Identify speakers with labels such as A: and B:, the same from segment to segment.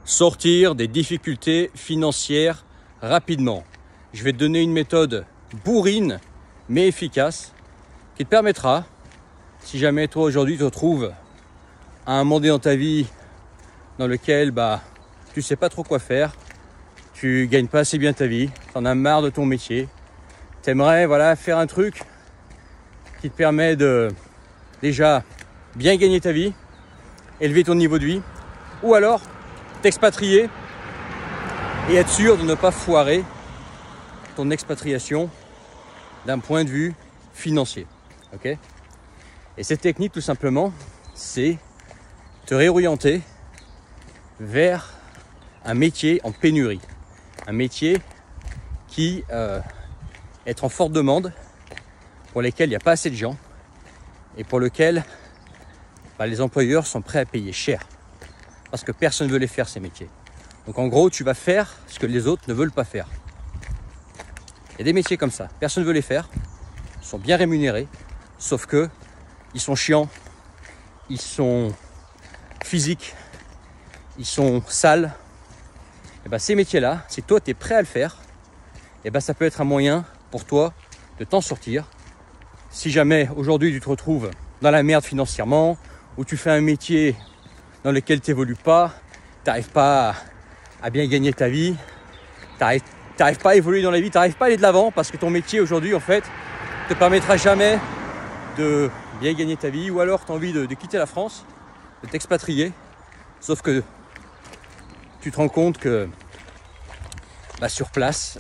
A: sortir des difficultés financières rapidement. Je vais te donner une méthode bourrine mais efficace qui te permettra, si jamais toi aujourd'hui tu te retrouves à un moment dans ta vie dans lequel tu sais pas trop quoi faire, tu gagnes pas assez bien ta vie, tu en as marre de ton métier, tu aimerais faire un truc qui te permet de déjà bien gagner ta vie, élever ton niveau de vie, ou alors t'expatrier et être sûr de ne pas foirer ton expatriation d'un point de vue financier. Okay ? Et cette technique, tout simplement, c'est te réorienter vers un métier en pénurie. Un métier qui est en forte demande, pour lesquels il n'y a pas assez de gens et pour lequel les employeurs sont prêts à payer cher. Parce que personne ne veut les faire, ces métiers. Donc en gros, tu vas faire ce que les autres ne veulent pas faire. Il y a des métiers comme ça, personne ne veut les faire, ils sont bien rémunérés, sauf que ils sont chiants, ils sont physiques, ils sont sales. Et ces métiers-là, si toi tu es prêt à le faire, ça peut être un moyen pour toi de t'en sortir. Si jamais aujourd'hui tu te retrouves dans la merde financièrement, ou tu fais un métier dans lequel tu n'évolues pas, tu n'arrives pas à bien gagner ta vie, tu n'arrives pas à évoluer dans la vie, tu n'arrives pas à aller de l'avant parce que ton métier aujourd'hui en fait te permettra jamais de bien gagner ta vie, ou alors tu as envie de quitter la France, de t'expatrier, sauf que tu te rends compte que sur place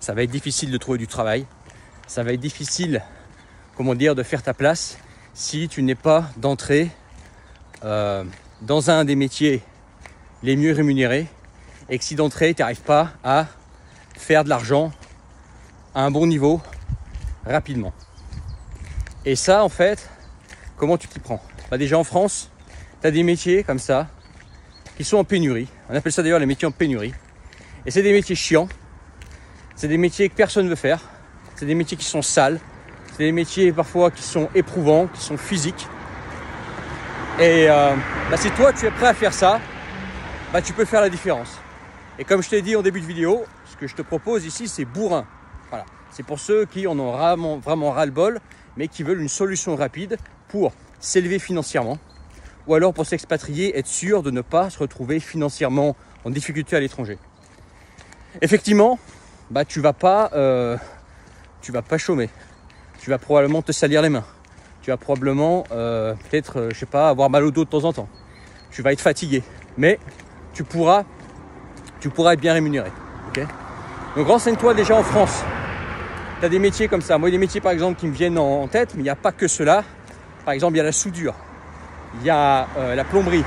A: ça va être difficile de trouver du travail, ça va être difficile de faire ta place si tu n'es pas d'entrée dans un des métiers les mieux rémunérés, et que si d'entrée tu n'arrives pas à faire de l'argent à un bon niveau rapidement. Et ça en fait, comment tu t'y prends? Déjà en France, tu as des métiers comme ça qui sont en pénurie. On appelle ça d'ailleurs les métiers en pénurie. Et c'est des métiers chiants, c'est des métiers que personne ne veut faire, c'est des métiers qui sont sales, c'est des métiers parfois qui sont éprouvants, qui sont physiques. Et si toi tu es prêt à faire ça, tu peux faire la différence. Et comme je t'ai dit en début de vidéo, ce que je te propose ici, c'est bourrin. Voilà. C'est pour ceux qui en ont vraiment ras-le-bol, mais qui veulent une solution rapide pour s'élever financièrement, ou alors pour s'expatrier, être sûr de ne pas se retrouver financièrement en difficulté à l'étranger. Effectivement, tu vas pas chômer. Tu vas probablement te salir les mains. Tu vas probablement peut-être, avoir mal au dos de temps en temps. Tu vas être fatigué, mais tu pourras être bien rémunéré. Okay ? Donc renseigne-toi déjà en France. Tu as des métiers comme ça. Moi, il y a des métiers par exemple qui me viennent en tête, mais il n'y a pas que cela. Par exemple, il y a la soudure, il y a la plomberie,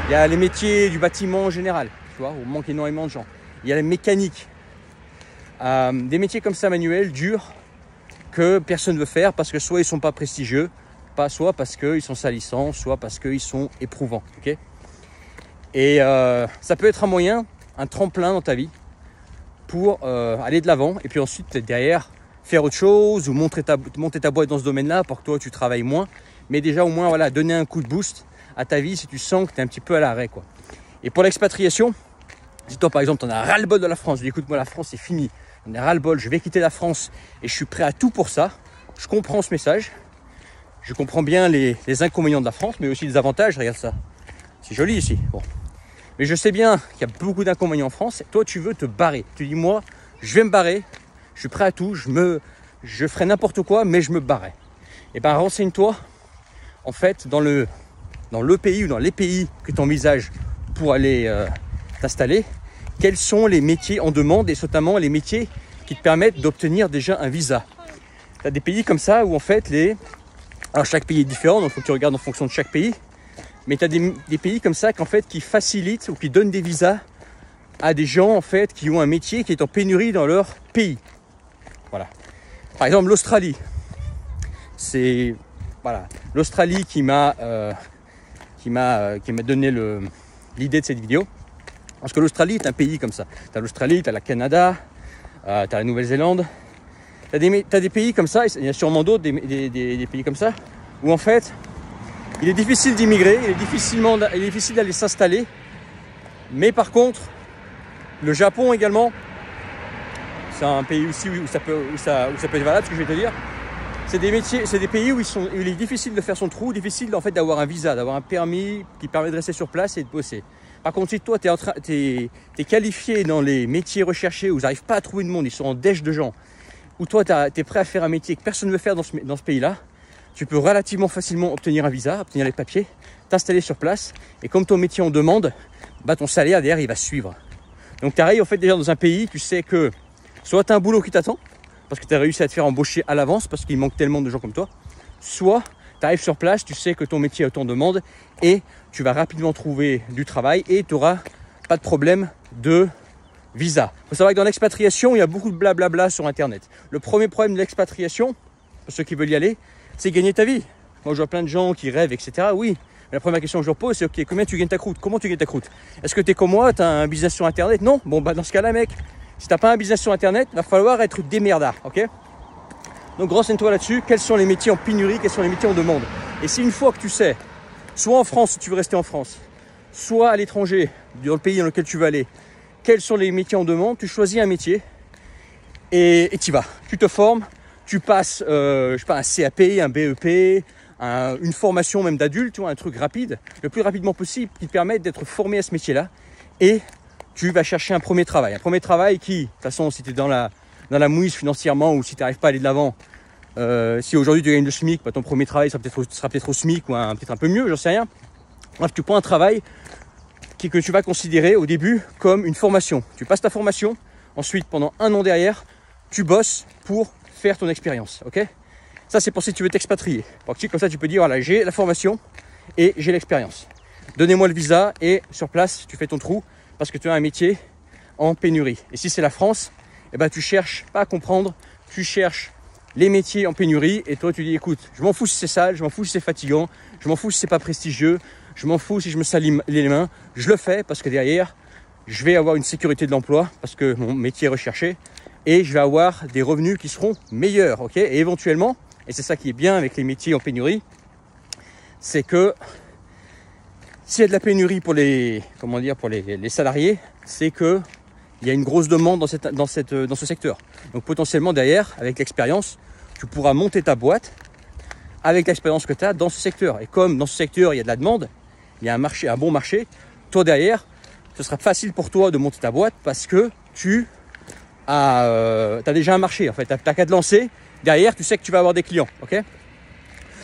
A: il y a les métiers du bâtiment en général, où il manque énormément de gens. Il y a la mécanique. Des métiers comme ça manuels, durs, que personne ne veut faire parce que soit ils ne sont pas prestigieux, soit parce qu'ils sont salissants, soit parce qu'ils sont éprouvants. Okay ? Et ça peut être un moyen, un tremplin dans ta vie pour aller de l'avant, et puis ensuite derrière faire autre chose ou monter ta boîte dans ce domaine-là pour que toi tu travailles moins, mais déjà au moins donner un coup de boost à ta vie si tu sens que tu es un petit peu à l'arrêt, quoi. Et pour l'expatriation, si toi par exemple tu en as ras-le-bol de la France, tu dis écoute, moi la France c'est fini, j'en ai ras-le-bol, je vais quitter la France et je suis prêt à tout pour ça, je comprends ce message, je comprends bien les inconvénients de la France, mais aussi les avantages. Regarde ça, c'est joli ici. Bon. Mais je sais bien qu'il y a beaucoup d'inconvénients en France. Toi, tu veux te barrer. Tu dis, moi, je vais me barrer. Je suis prêt à tout. Je ferai n'importe quoi, mais je me barrerai. Et renseigne-toi, en fait, dans le pays ou dans les pays que tu envisages pour aller t'installer. Quels sont les métiers en demande, et notamment les métiers qui te permettent d'obtenir déjà un visa. Tu as des pays comme ça où, en fait, alors chaque pays est différent, donc il faut que tu regardes en fonction de chaque pays. Mais tu as des pays comme ça qui facilitent ou qui donnent des visas à des gens en fait qui ont un métier qui est en pénurie dans leur pays. Voilà. Par exemple l'Australie. C'est l'Australie qui m'a donné l'idée de cette vidéo. Parce que l'Australie est un pays comme ça. Tu as l'Australie, tu as le Canada, tu as la Nouvelle-Zélande. Tu as des pays comme ça, il y a sûrement d'autres des pays comme ça, où en fait il est difficile d'immigrer, il est difficile d'aller s'installer Mais par contre, le Japon également, c'est un pays aussi où ça peut être valable, ce que je vais te dire. C'est des métiers, c'est des pays où il est difficile de faire son trou, difficile en fait d'avoir un visa, d'avoir un permis qui permet de rester sur place et de bosser. Par contre, si toi, tu es qualifié dans les métiers recherchés où ils n'arrivent pas à trouver de monde, ils sont en dèche de gens, où toi, tu es prêt à faire un métier que personne ne veut faire dans ce pays-là, tu peux relativement facilement obtenir un visa, obtenir les papiers, t'installer sur place. Et comme ton métier en demande, bah, ton salaire derrière, il va suivre. Donc, tu arrives en fait déjà dans un pays, tu sais que soit tu as un boulot qui t'attend, parce que tu as réussi à te faire embaucher à l'avance, parce qu'il manque tellement de gens comme toi, soit tu arrives sur place, tu sais que ton métier est en demande et tu vas rapidement trouver du travail et tu n'auras pas de problème de visa. Il faut savoir que dans l'expatriation, il y a beaucoup de blablabla sur Internet. Le premier problème de l'expatriation, pour ceux qui veulent y aller, c'est gagner ta vie. Moi, je vois plein de gens qui rêvent, etc. Oui, mais la première question que je leur pose, c'est ok, combien tu gagnes ta croûte? Comment tu gagnes ta croûte? Est-ce que tu es comme moi, tu as un business sur Internet? Non. Bon, bah dans ce cas-là, mec, si tu n'as pas un business sur Internet, il va falloir être démerdard, ok? Donc, renseigne-toi là-dessus. Quels sont les métiers en pénurie? Quels sont les métiers en demande? Et si une fois que tu sais, soit en France, si tu veux rester en France, soit à l'étranger, dans le pays dans lequel tu veux aller, quels sont les métiers en demande, tu choisis un métier et tu y vas. Tu te formes, tu passes je sais pas, un CAP, un BEP, une formation même d'adulte, tu vois, un truc rapide, le plus rapidement possible, qui te permet d'être formé à ce métier-là. Et tu vas chercher un premier travail. Un premier travail qui, de toute façon, si tu es dans la mouise financièrement ou si tu n'arrives pas à aller de l'avant, si aujourd'hui tu gagnes le SMIC, bah, ton premier travail sera peut-être au SMIC ou peut-être un peu mieux, j'en sais rien. Bref, tu prends un travail que tu vas considérer au début comme une formation. Tu passes ta formation, ensuite pendant 1 an derrière, tu bosses pour faire ton expérience. Ok? Ça, c'est pour si tu veux t'expatrier. Comme ça, tu peux dire voilà, j'ai la formation et j'ai l'expérience. Donnez-moi le visa et sur place, tu fais ton trou parce que tu as un métier en pénurie. Et si c'est la France, eh ben, tu cherches pas à comprendre, tu cherches les métiers en pénurie et toi tu dis écoute, je m'en fous si c'est sale, je m'en fous si c'est fatigant, je m'en fous si c'est pas prestigieux, je m'en fous si je me salis les mains, je le fais parce que derrière je vais avoir une sécurité de l'emploi parce que mon métier est recherché et je vais avoir des revenus qui seront meilleurs, ok? Et éventuellement, et c'est ça qui est bien avec les métiers en pénurie, c'est que s'il y a de la pénurie pour les salariés, c'est que il y a une grosse demande dans ce secteur. Donc potentiellement derrière, avec l'expérience, tu pourras monter ta boîte avec l'expérience que tu as dans ce secteur. Et comme dans ce secteur, il y a de la demande, il y a un bon marché, toi derrière, ce sera facile pour toi de monter ta boîte parce que tu as déjà un marché. En fait, tu n'as qu'à te lancer. Derrière, tu sais que tu vas avoir des clients. Okay?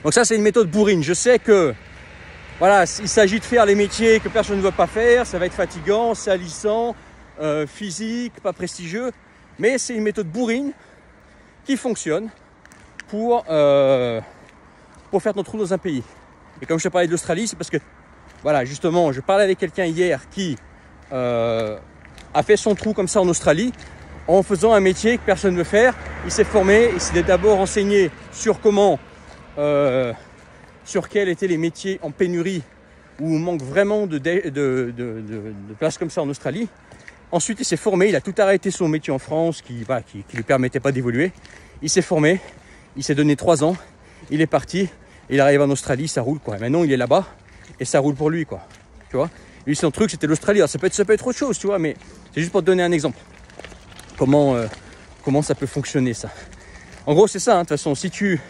A: Donc ça, c'est une méthode bourrine. Je sais que voilà, il s'agit de faire les métiers que personne ne veut pas faire. Ça va être fatigant, salissant, physique, pas prestigieux, mais c'est une méthode bourrine qui fonctionne pour faire ton trou dans un pays. Et comme je te parlais de l'Australie, c'est parce que voilà, justement, je parlais avec quelqu'un hier qui a fait son trou comme ça en Australie en faisant un métier que personne ne veut faire. Il s'est formé, il s'est d'abord renseigné sur sur quels étaient les métiers en pénurie où on manque vraiment de places comme ça en Australie. Ensuite, il s'est formé, il a tout arrêté son métier en France qui lui permettait pas d'évoluer. Il s'est formé, il s'est donné 3 ans, il est parti, il arrive en Australie, ça roule quoi. Maintenant, il est là-bas et ça roule pour lui quoi. Tu vois? Lui, son truc, c'était l'Australie. Alors, ça peut être autre chose, tu vois, mais c'est juste pour te donner un exemple. Comment ça peut fonctionner ça? En gros, c'est ça. De toute façon, si tu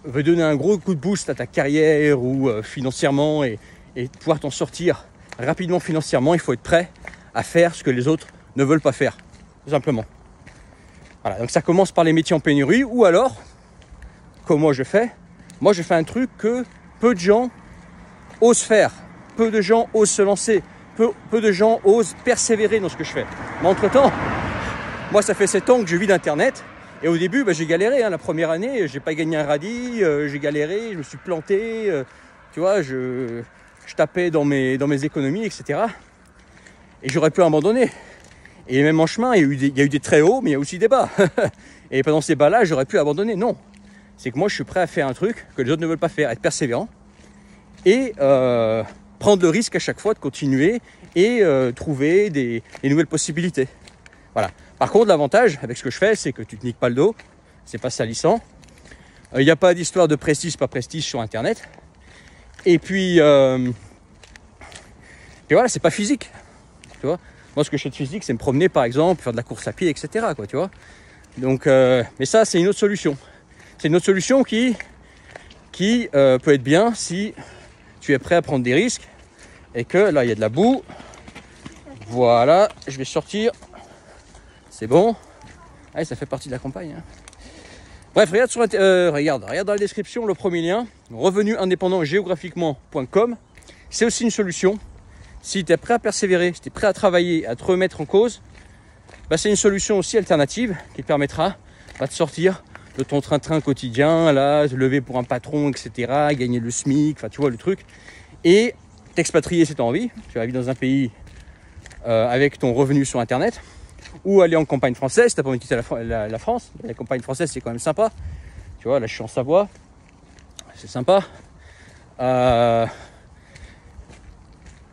A: veux donner un gros coup de boost à ta carrière ou financièrement et pouvoir t'en sortir rapidement financièrement, il faut être prêt à faire ce que les autres ne veulent pas faire, tout simplement. Voilà, donc ça commence par les métiers en pénurie ou alors, comme moi je fais un truc que peu de gens osent faire, peu de gens osent se lancer, peu de gens osent persévérer dans ce que je fais. Mais entre-temps, moi ça fait 7 ans que je vis d'Internet et au début j'ai galéré, la première année, j'ai pas gagné un radis, j'ai galéré, je me suis planté, tu vois, je tapais dans mes économies, etc. Et j'aurais pu abandonner. Et même en chemin, il y a eu des très hauts, mais il y a aussi des bas. Et pendant ces bas-là, j'aurais pu abandonner. Non. C'est que moi, je suis prêt à faire un truc que les autres ne veulent pas faire, être persévérant. Et prendre le risque à chaque fois de continuer et trouver des nouvelles possibilités. Voilà. Par contre, l'avantage avec ce que je fais, c'est que tu te niques pas le dos. C'est pas salissant. Il n'y a pas d'histoire de prestige, pas prestige sur Internet. Et puis, Puis voilà, c'est pas physique. Tu vois, moi, ce que je fais de physique, c'est me promener, par exemple, faire de la course à pied, etc. Quoi, tu vois. Donc, mais ça, c'est une autre solution. C'est une autre solution qui peut être bien si tu es prêt à prendre des risques et que là, il y a de la boue. Voilà, je vais sortir. C'est bon. Allez, ça fait partie de la campagne. Hein. Bref, regarde dans la description le premier lien, revenuindépendantgéographiquement.com. C'est aussi une solution. Si tu es prêt à persévérer, si tu es prêt à travailler, à te remettre en cause, bah, c'est une solution aussi alternative qui te permettra de sortir de ton train-train quotidien, là, te lever pour un patron, etc., gagner le SMIC, enfin tu vois le truc, et t'expatrier si tu as envie. Tu vas vivre dans un pays avec ton revenu sur Internet, ou aller en campagne française si tu n'as pas envie de quitter la France. La campagne française, c'est quand même sympa. Tu vois, là, je suis en Savoie. C'est sympa.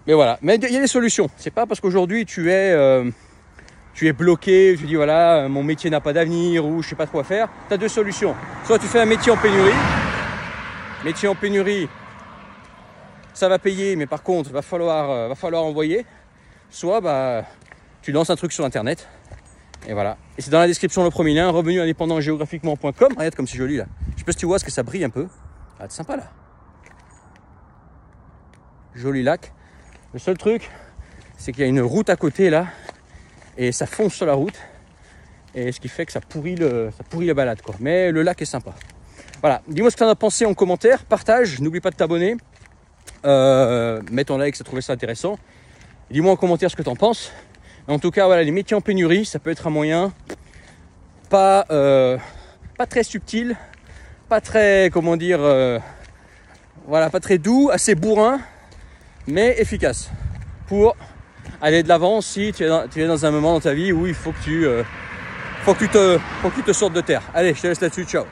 A: Mais voilà. Mais il y a des solutions. C'est pas parce qu'aujourd'hui, tu es bloqué, tu dis, voilà, mon métier n'a pas d'avenir, ou je sais pas trop quoi faire. Tu as deux solutions. Soit tu fais un métier en pénurie. Métier en pénurie, ça va payer, mais par contre, va falloir envoyer. Soit, bah, tu lances un truc sur Internet. Et voilà. Et c'est dans la description le premier lien, revenuindépendantgéographiquement.com. Regarde comme c'est joli là. Je sais pas si tu vois, ce que ça brille un peu. Ah, c'est sympa là. Joli lac. Le seul truc, c'est qu'il y a une route à côté là. Et ça fonce sur la route. Et ce qui fait que ça pourrit la balade, quoi. Mais le lac est sympa. Voilà. Dis-moi ce que tu en as pensé en commentaire. Partage. N'oublie pas de t'abonner. Mets ton like si tu as trouvé ça intéressant. Dis-moi en commentaire ce que tu en penses. En tout cas, voilà, les métiers en pénurie, ça peut être un moyen pas très subtil, pas très, comment dire, voilà, pas très doux, assez bourrin, mais efficace pour aller de l'avant si tu es dans un moment dans ta vie où il faut que tu te sortes de terre. Allez, je te laisse là-dessus, ciao.